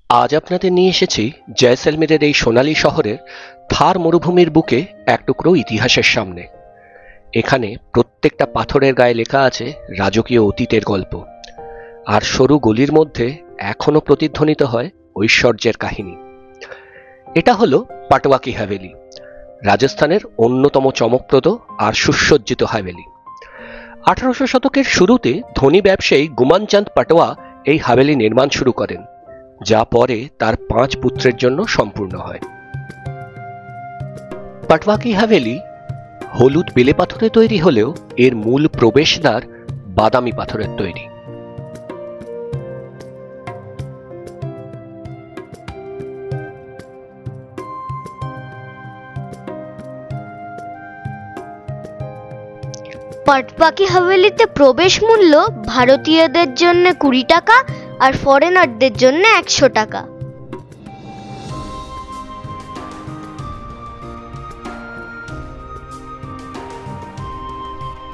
আজ আপনাদের নিয়ে এসেছি জয়সলমীরের এই সোনালী শহরের থার মরুভূমির বুকে এক টুকরো ইতিহাসের সামনে। এখানে প্রত্যেকটা পাথরের গায়ে লেখা আছে রাজকীয় অতীতের গল্প, আর সরু গলির মধ্যে এখনো প্রতিধ্বনিত হয় ঐশ্বর্যের কাহিনী। এটা হলো পাটওয়া কি হাভেলি, রাজস্থানের অন্যতম চমকপ্রদ আর সুসজ্জিত হাভেলি। 1800 শতকের শুরুতে ধনী ব্যবসায়ী গুমানচাঁদ পাটওয়া এই হাভেলি নির্মাণ শুরু করেন, যা পরে তার 5 পুত্রের জন্য সম্পূর্ণ হয়। পাটওয়া কি হাভেলি হলুদ বেলে পাথরে তৈরি হলেও এর মূল প্রবেশদ্বার বাদামি পাথরের তৈরি। পাটওয়া কি হাভেলিতে প্রবেশ মূল্য ভারতীয়দের জন্য 20 টাকা আর ফরেনারদের জন্য 100 টাকা।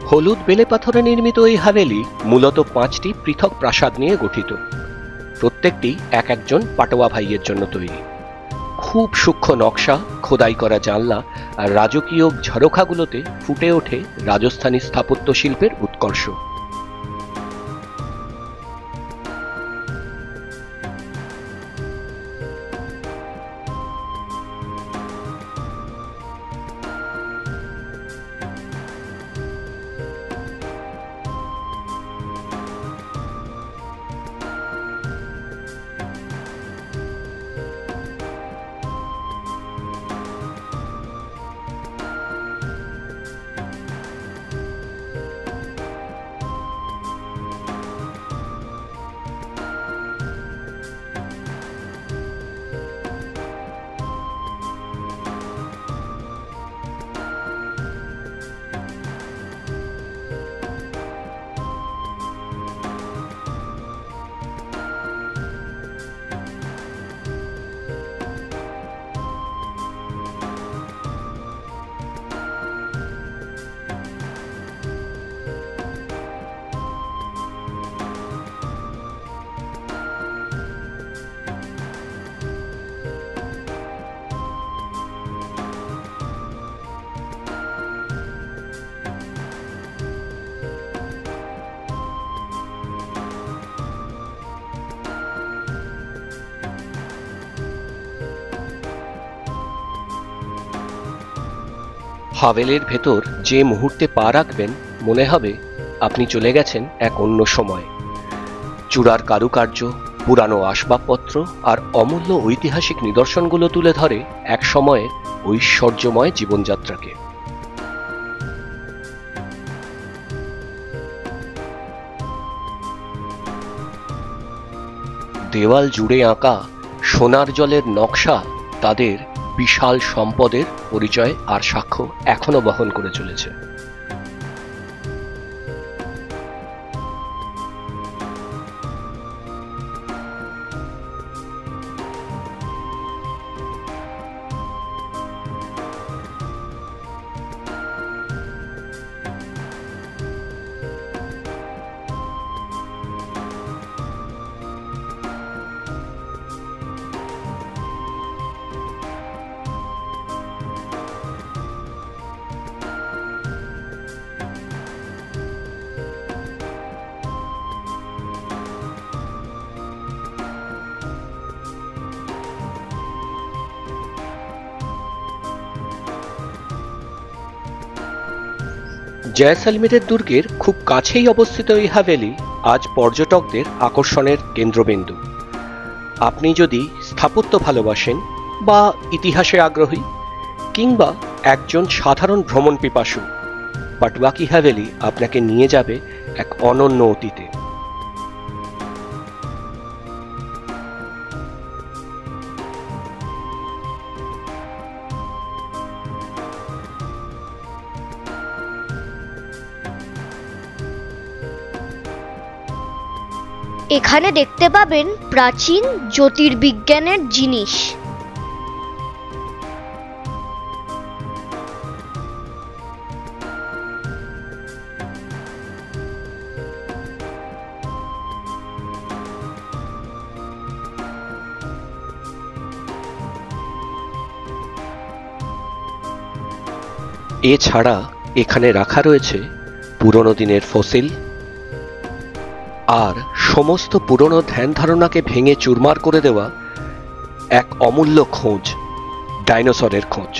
হলুদ বেলে পাথরে নির্মিত এই হাভেলি মূলত 5টি পৃথক প্রাসাদ নিয়ে গঠিত। প্রত্যেকটি এক একজন পাটওয়া ভাইয়ের জন্য তৈরি। খুব সূক্ষ্ম নকশা, খোদাই করা জানলা আর রাজকীয় ঝরোখাগুলোতে ফুটে ওঠে রাজস্থানী স্থাপত্য শিল্পের উৎকর্ষ। হাভেলির ভেতর যে মুহূর্তে পা রাখবেন মনে হবে আপনি চলে গেছেন এক অন্য সময়। চূড়ার কারুকার্য, পুরানো আসবাবপত্র আর অমূল্য ঐতিহাসিক নিদর্শনগুলো তুলে ধরে এক সময়ের ঐশ্বর্যময় জীবনযাত্রাকে। দেওয়াল জুড়ে আঁকা সোনার জলের নকশা তাদের বিশাল সম্পদের পরিচয় আর সাক্ষ্য এখনো বহন করে চলেছে। জয়সলমীরের দুর্গের খুব কাছেই অবস্থিত এই হাভেলি আজ পর্যটকদের আকর্ষণের কেন্দ্রবিন্দু। আপনি যদি স্থাপত্য ভালোবাসেন বা ইতিহাসে আগ্রহী কিংবা একজন সাধারণ ভ্রমণ পিপাসু, পাটওয়া কি হাভেলি আপনাকে নিয়ে যাবে এক অনন্য অতীতে। এখানে দেখতে পাবেন প্রাচীন জ্যোতির্বিজ্ঞানের জিনিস। এছাড়া এখানে রাখা রয়েছে পুরনো দিনের ফসিল আর সমস্ত পুরনো ধ্যান ধারণাকে ভেঙে চুরমার করে দেওয়া এক অমূল্য খোঁজ, ডাইনোসরের খোঁজ।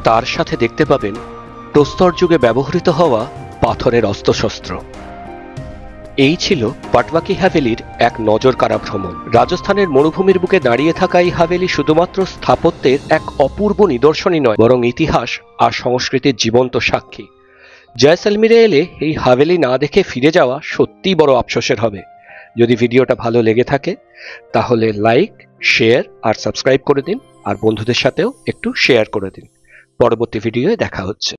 তার সাথে দেখতে পাবেন প্রস্তর যুগে ব্যবহৃত হওয়া পাথরের অস্ত্রশস্ত্র। এই ছিল পাটবাকি হাভেলির এক নজরকাড়া ভ্রমণ। রাজস্থানের মরুভূমির বুকে দাঁড়িয়ে থাকা এই হাভেলি শুধুমাত্র স্থাপত্যের এক অপূর্ব নিদর্শনই নয়, বরং ইতিহাস আর সংস্কৃতির জীবন্ত সাক্ষী। জয়সলমীরে এলে এই হাভেলি না দেখে ফিরে যাওয়া সত্যিই বড় আফসোসের হবে। যদি ভিডিওটা ভালো লেগে থাকে তাহলে লাইক, শেয়ার আর সাবস্ক্রাইব করে দিন, আর বন্ধুদের সাথেও একটু শেয়ার করে দিন। পরবর্তী ভিডিওয়ে দেখা হচ্ছে।